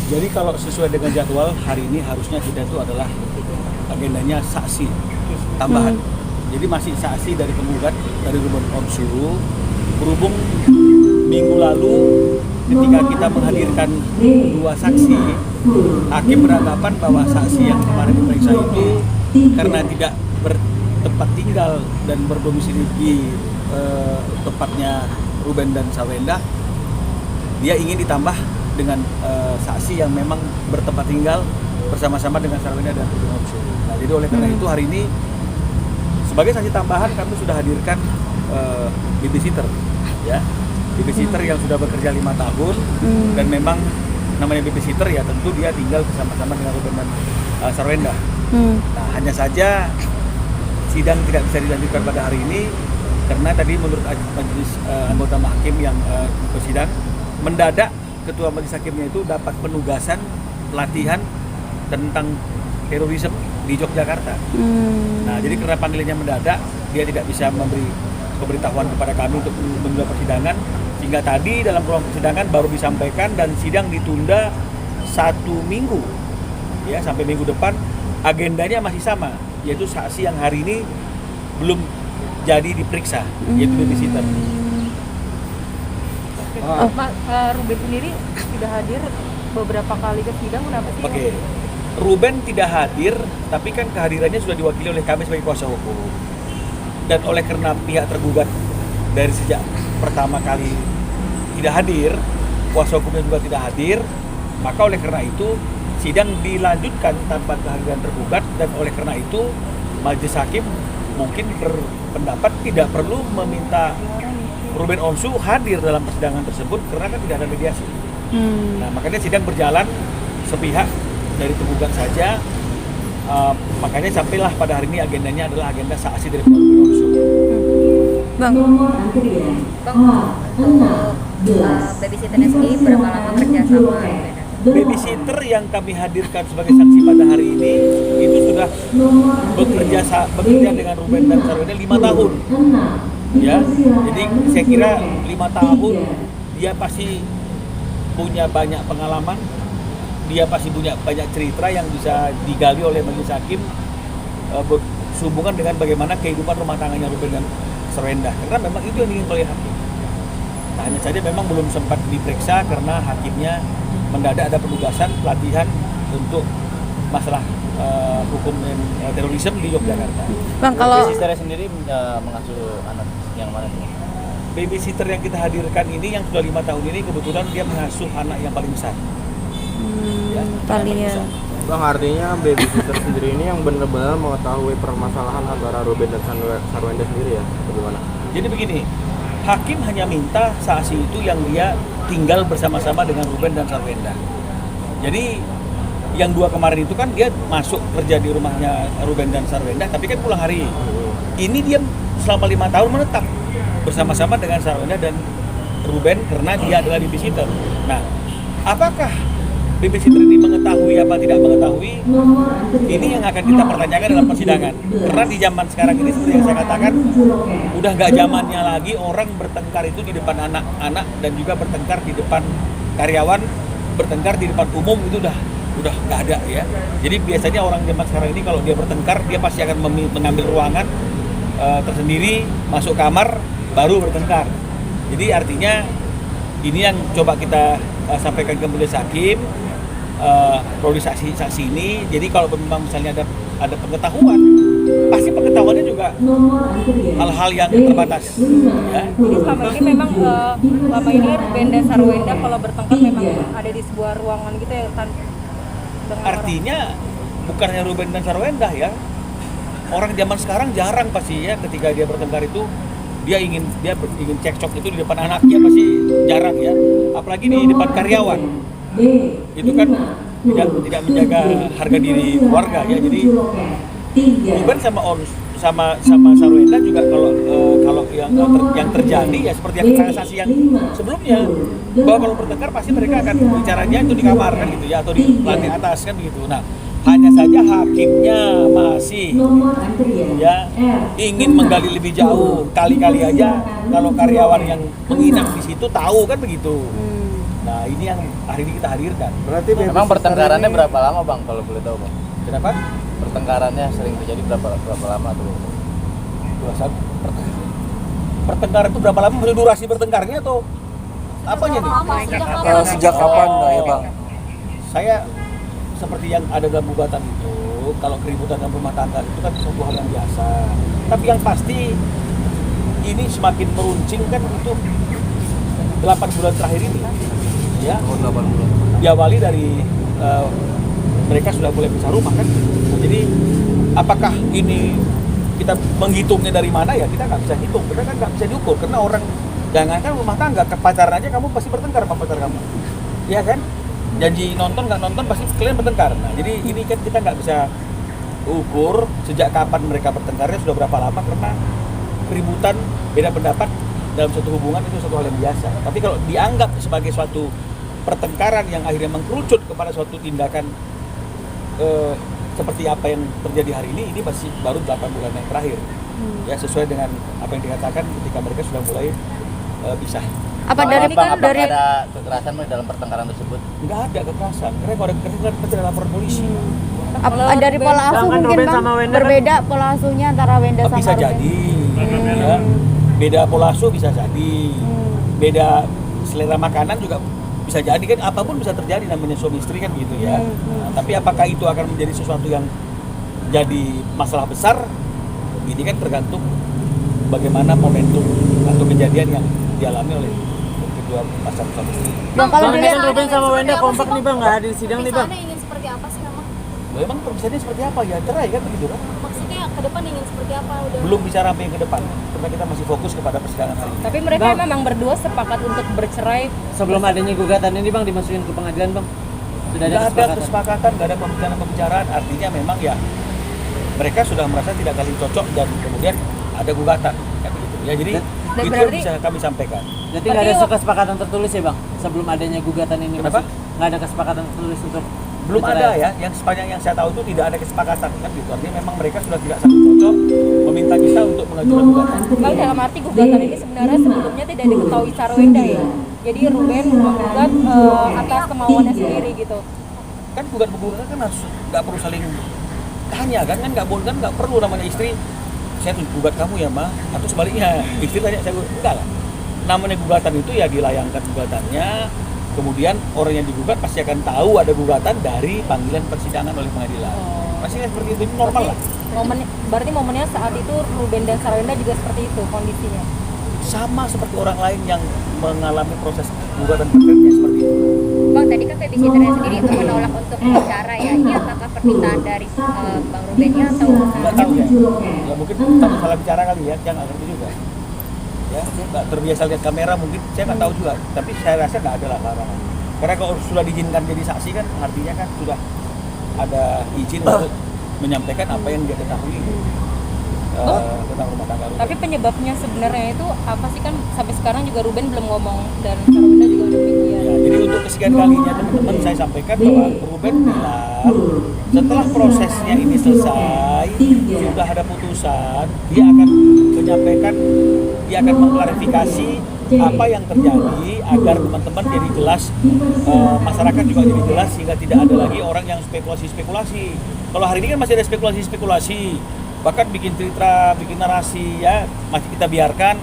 Jadi kalau sesuai dengan jadwal hari ini harusnya kita itu adalah agendanya saksi tambahan. Jadi masih saksi dari penggugat dari Ruben Onsu. Berhubung minggu lalu ketika kita menghadirkan dua saksi, hakim beranggapan bahwa saksi yang kemarin diperiksa itu karena tidak bertempat tinggal dan berdomisili di tempatnya Ruben dan Sarwenda, dia ingin ditambah dengan saksi yang memang bertempat tinggal bersama-sama dengan Sarwenda dan Ruben Onsu. Nah, jadi oleh karena itu hari ini sebagai saksi tambahan kami sudah hadirkan babysitter, ya, babysitter yang sudah bekerja 5 tahun dan memang namanya babysitter ya tentu dia tinggal bersama-sama dengan Ruben dan Sarwenda. Nah, hanya saja sidang tidak bisa dilanjutkan pada hari ini karena tadi menurut majelis anggota hakim yang bersidang mendadak ketua majelis hakimnya itu dapat penugasan pelatihan tentang terorisme di Yogyakarta. Nah, jadi karena panggilannya mendadak, dia tidak bisa memberi pemberitahuan kepada kami untuk menunda persidangan, sehingga tadi dalam ruang persidangan baru disampaikan dan sidang ditunda 1 minggu, ya, sampai minggu depan. Agendanya masih sama, yaitu saksi yang hari ini belum jadi diperiksa, yaitu babysitter. Pak Ruben sendiri sudah hadir beberapa kali ke sidang, kenapa sih? Oke. Ruben tidak hadir, tapi kan kehadirannya sudah diwakili oleh kami sebagai kuasa hukum. Dan oleh karena pihak tergugat dari sejak pertama kali tidak hadir, kuasa hukumnya juga tidak hadir, maka oleh karena itu sidang dilanjutkan tanpa kehadiran tergugat, dan oleh karena itu majelis hakim mungkin berpendapat tidak perlu meminta Ruben Onsu hadir dalam persidangan tersebut karena kan tidak ada mediasi. Nah, makanya sidang berjalan sepihak dari tergugat saja. Makanya sampailah pada hari ini agendanya adalah agenda saksi dari Ruben Onsu. Bang, babysitternya sendiri berapa lama kerja sama? Babysitter yang kami hadirkan sebagai saksi pada hari ini itu sudah bekerja dengan Ruben dan Sarwenda 5 tahun. Ya, jadi saya kira 5 tahun dia pasti punya banyak pengalaman, dia pasti punya banyak cerita yang bisa digali oleh majelis hakim sehubungan dengan bagaimana kehidupan rumah tangganya Ruben dan Sarwenda, karena memang itu yang ingin oleh hakim. Nah, hanya saja memang belum sempat diperiksa karena hakimnya mendadak ada penugasan pelatihan untuk masalah hukum terorisme di Yogyakarta. Bang, kalau babysitter sendiri mengasuh anak yang mana nih? Babysitter yang kita hadirkan ini yang sudah 5 tahun ini kebetulan dia mengasuh anak yang paling besar. paling ya. Bang, artinya babysitter sendiri ini yang benar-benar mengetahui permasalahan antara Ruben dan Sarwenda sendiri ya? Bagaimana? Jadi begini, hakim hanya minta saksi itu yang dia tinggal bersama-sama dengan Ruben dan Sarwenda. Jadi yang 2 kemarin itu kan dia masuk kerja di rumahnya Ruben dan Sarwenda, tapi kan pulang hari. Ini dia selama 5 tahun menetap bersama-sama dengan Sarwenda dan Ruben karena dia adalah babysitter. Nah, apakah babysitter ini mengetahui apa tidak mengetahui? Ini yang akan kita pertanyakan dalam persidangan. Karena di zaman sekarang ini seperti yang saya katakan, udah nggak zamannya lagi orang bertengkar itu di depan anak-anak dan juga bertengkar di depan karyawan, bertengkar di depan umum itu udah nggak ada ya. Jadi biasanya orang zaman sekarang ini kalau dia bertengkar dia pasti akan mengambil ruangan tersendiri, masuk kamar baru bertengkar. Jadi artinya ini yang coba kita sampaikan ke majelis hakim, priorisasi saksi ini. Jadi kalau memang misalnya ada pengetahuan, pasti pengetahuannya juga hal-hal yang terbatas. Ya. Jadi selama ini memang selama ini Ruben dan Sarwenda kalau bertengkar memang ada di sebuah ruangan gitu ya, artinya bukannya Ruben dan Sarwenda ya, orang zaman sekarang jarang pasti ya ketika dia bertengkar itu dia ingin cekcok itu di depan anaknya, pasti jarang ya, apalagi di depan karyawan. Itu kan tidak menjaga harga diri keluarga ya. Jadi Ruben sama Sarwenda juga kalau yang terjadi ya seperti yang transaksi yang sebelumnya, bahwa kalau bertengkar pasti mereka akan bicaranya itu di kamar kan gitu ya, atau di lantai atas kan begitu. Nah, hanya saja hakimnya masih ya ingin menggali lebih jauh, kali-kali aja kalau karyawan yang menginap di situ tahu kan begitu. Nah ini yang hari ini kita hadirkan. Berarti Emang pertengkarannya berapa lama bang kalau boleh tahu bang? Kenapa? Pertengkarannya sering terjadi berapa lama tuh? Pertengkaran itu berapa lama? Maksudnya durasi bertengkarnya atau apanya nih? Sejak kapan ya bang? Saya seperti yang ada dalam gugatan itu, kalau keributan dalam rumah tangga itu kan suatu hal yang biasa. Tapi yang pasti ini semakin meruncing kan itu 8 bulan terakhir ini, ya. 8 bulan. Diawali dari mereka sudah mulai pisah rumah kan. Nah, jadi apakah ini kita menghitungnya dari mana ya kita nggak bisa hitung, karena kan nggak bisa diukur karena orang jangankan rumah tangga ke pacaran aja kamu pasti bertengkar sama pacar kamu, ya kan? Janji nonton nggak nonton pasti kalian bertengkar. Nah jadi ini kan kita nggak bisa ukur sejak kapan mereka bertengkarnya sudah berapa lama karena keributan beda pendapat dalam suatu hubungan itu suatu hal yang biasa. Tapi kalau dianggap sebagai suatu pertengkaran yang akhirnya mengkerucut kepada suatu tindakan seperti apa yang terjadi hari ini masih baru 8 bulan yang terakhir. Ya sesuai dengan apa yang dikatakan ketika mereka sudah mulai pisah. Apa dari ada kekerasan dalam pertengkaran tersebut? Nggak ada kekerasan, karena kalau ada kekerasan pasti ada laporan polisi. dari pola asuh mungkin bang berbeda pola asuhnya antara Wenda sama Bisa Ruben? jadi, ya. Beda pola asuh bisa jadi, beda selera makanan juga bisa jadi kan, apapun bisa terjadi namanya suami istri kan gitu ya. Nah, tapi apakah itu akan menjadi sesuatu yang jadi masalah besar? Ini kan tergantung bagaimana momentum atau kejadian yang dialami oleh kedua pasangan suami istri. Bang, kalau dilihat Ruben sama Wenda kompak nih bang, nggak hadir sidang nih bang. Misalnya ingin seperti apa sih memang? Loh, emang permisahannya seperti apa ya? Cerai kan begitu kan? Maksudnya ke depan ingin seperti apa? Udah Belum bicara sampai yang ke depan, karena kita masih fokus kepada persidangan hari ini. tapi mereka memang berdua sepakat untuk bercerai. Sebelum adanya gugatan ini bang dimasukin ke pengadilan bang, sudah ada Nggak ada kesepakatan. kesepakatan, nggak ada pembicaraan-pembicaraan. Artinya memang ya mereka sudah merasa tidak saling cocok dan kemudian ada gugatan, kan begitu ya. Jadi Dan itu yang berarti- bisa kami sampaikan. Jadi nggak ada kesepakatan tertulis ya bang sebelum adanya gugatan ini? Kenapa? Nggak ada kesepakatan tertulis untuk Belum bercerai? ada ya, yang sepanjang yang saya tahu itu tidak ada kesepakatan kan gitu. Artinya memang mereka sudah tidak saling cocok, meminta kita untuk mengajukan gugatan. Bang, dalam arti gugatan ini sebenarnya sebelumnya tidak diketahui secara Wenda ya. Jadi Ruben menggugat atas kemauannya sendiri gitu. Kan gugatan kan harus nggak perlu saling tanya kan nggak boleh kan nggak perlu namanya istri saya tuh gugat kamu ya mah atau sebaliknya istri tanya saya enggak lah. Namanya gugatan itu ya dilayangkan gugatannya, kemudian orang yang digugat pasti akan tahu ada gugatan dari panggilan persidangan oleh pengadilan. Pasti kan seperti itu normal lah. Berarti momennya saat itu Ruben dan Sarwenda juga seperti itu kondisinya. Sama seperti orang lain yang mengalami proses gugatan perkara seperti itu. Bang, tadi kan babysitternya sendiri menolak untuk bicara ya. Ini apakah permintaan dari Bang Rubennya atau Nggak tahu ya. Ya mungkin takut salah bicara kali ya, yang nggak ngerti juga. Ya, nggak terbiasa lihat kamera mungkin, saya nggak tahu juga. Tapi saya rasa nggak ada lah larangan. Karena kalau sudah diizinkan jadi saksi kan, artinya kan sudah ada izin untuk menyampaikan apa yang dia ketahui tentang rumah tangga Ruben. Tapi penyebabnya sebenarnya itu apa sih, kan sampai sekarang juga Ruben belum ngomong dan Sarwenda juga demikian. Ya, jadi untuk kesekian kalinya teman-teman saya sampaikan bahwa Ruben bilang setelah prosesnya ini selesai, sudah ada putusan, dia akan menyampaikan, dia akan mengklarifikasi apa yang terjadi agar teman-teman jadi jelas, masyarakat juga jadi jelas sehingga tidak ada lagi orang yang spekulasi-spekulasi. Kalau hari ini kan masih ada spekulasi-spekulasi, bahkan bikin cerita, bikin narasi ya masih kita biarkan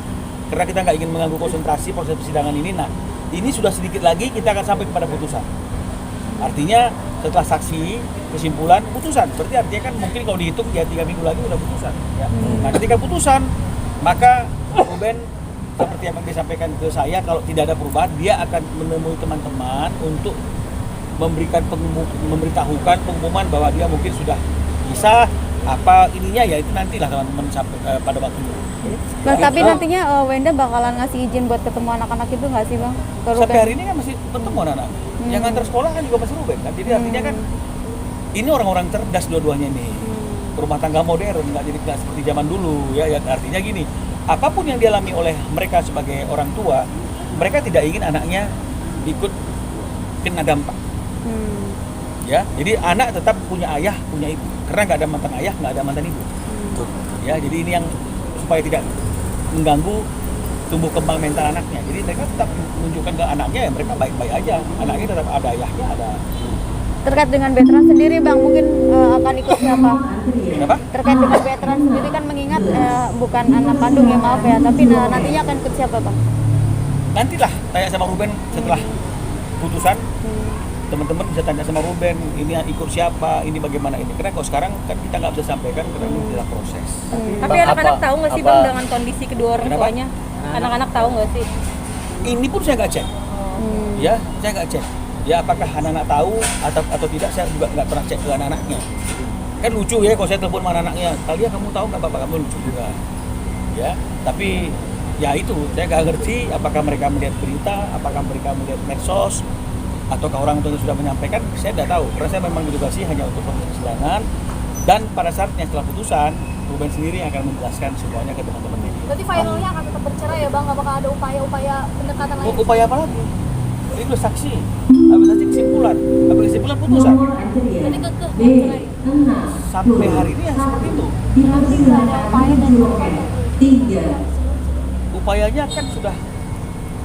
karena kita nggak ingin mengganggu konsentrasi proses persidangan ini. Nah, ini sudah sedikit lagi kita akan sampai kepada putusan. Artinya setelah saksi, kesimpulan, putusan. Berarti artinya kan mungkin kalau dihitung ya 3 minggu lagi udah putusan. Ya. Nah, ketika putusan, maka Ruben seperti yang disampaikan ke saya, kalau tidak ada perubahan, dia akan menemui teman-teman untuk memberitahukan pengumuman bahwa dia mungkin sudah bisa apa ininya ya itu nantilah teman-teman sampai pada waktunya. Bang, tapi nantinya Wenda bakalan ngasih izin buat ketemu anak-anak itu nggak sih bang? Ke Sampai Ruben? hari ini kan masih ketemu anak-anak. Yang antar sekolah kan juga masih Ruben kan. Jadi artinya kan ini orang-orang cerdas dua-duanya nih. Rumah tangga modern, nggak seperti zaman dulu ya. Artinya gini, apapun yang dialami oleh mereka sebagai orang tua, mereka tidak ingin anaknya ikut kena dampak. Ya, jadi anak tetap punya ayah, punya ibu. Karena nggak ada mantan ayah, nggak ada mantan ibu. Ya, jadi ini yang supaya tidak mengganggu tumbuh kembang mental anaknya. Jadi mereka tetap menunjukkan ke anaknya ya mereka baik-baik aja. Anaknya tetap ada ayahnya, ada. Terkait dengan veteran sendiri Bang, mungkin akan ikut siapa? Kenapa? Terkait dengan veteran sendiri kan mengingat bukan anak kandung ya, maaf ya, tapi nantinya akan ikut siapa Bang? Nantilah tanya sama Ruben setelah putusan. Teman-teman bisa tanya sama Ruben, ini yang ikut siapa, ini bagaimana ini. Karena kalau sekarang kan kita nggak bisa sampaikan karena ini adalah proses. Tapi Bang, anak-anak apa- tahu nggak sih apa- Bang dengan kondisi kedua orang Kenapa? tuanya? Anak-anak tahu nggak sih? Ini pun saya nggak cek. Ya, saya nggak cek. Ya apakah anak-anak tahu atau tidak, saya juga nggak pernah cek ke anak-anaknya. Kan lucu ya kalau saya telepon sama anak-anaknya, Talia kamu tahu nggak bapak kamu, lucu juga. Ya, tapi ya itu saya nggak ngerti apakah mereka melihat berita, apakah mereka melihat medsos, ataukah orang tua sudah menyampaikan, saya tidak tahu. Karena saya memang ditugasi hanya untuk persidangan dan pada saatnya setelah putusan, Ruben sendiri yang akan menjelaskan semuanya ke teman-teman media. Berarti finalnya akan tetap bercerai ya Bang? Apakah ada upaya-upaya pendekatan lain? Upaya apa lagi? Itu saksi. Habis saksi kesimpulan. Habis kesimpulan putusan. Berarti kekeh bercerai. Sampai hari ini yang seperti itu. Berarti nggak ada upaya dan Upayanya kan sudah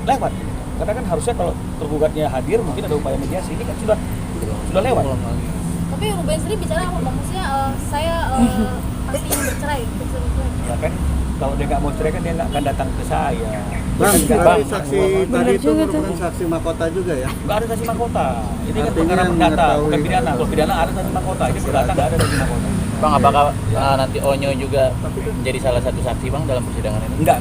lewat. Karena kan harusnya kalau tergugatnya hadir mungkin ada upaya mediasi. Ini kan sudah lewat. Tapi Ruben sendiri bicara apa Bang? Maksudnya saya pasti ingin bercerai. Ya kan kalau dia nggak mau cerai kan dia nggak akan datang ke saya. Bang, Dia kan berarti nggak- saksi tadi itu merupakan saksi mahkota juga ya? nggak ada saksi mahkota. Ini kan Artinya perkara perdata, mengetahui- bukan pidana. Kalau pidana ada saksi mahkota. Ini perdata nggak ada saksi mahkota. Bang, apakah nanti Onyo juga menjadi salah satu saksi Bang dalam persidangan ini? Enggak.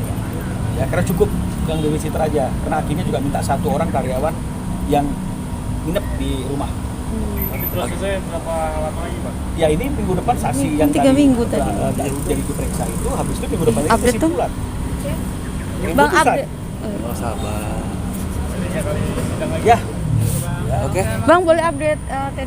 Ya karena cukup yang babysitter aja. Karena hakimnya juga minta 1 orang karyawan yang nginep di rumah. Nanti prosesnya berapa lama lagi Bang? Ya ini minggu depan saksi yang 3 minggu tadi. jadi diperiksa itu habis itu minggu depan ini Update tuh? kesimpulan. Bang Putusan. update. Ya. Bang boleh update TD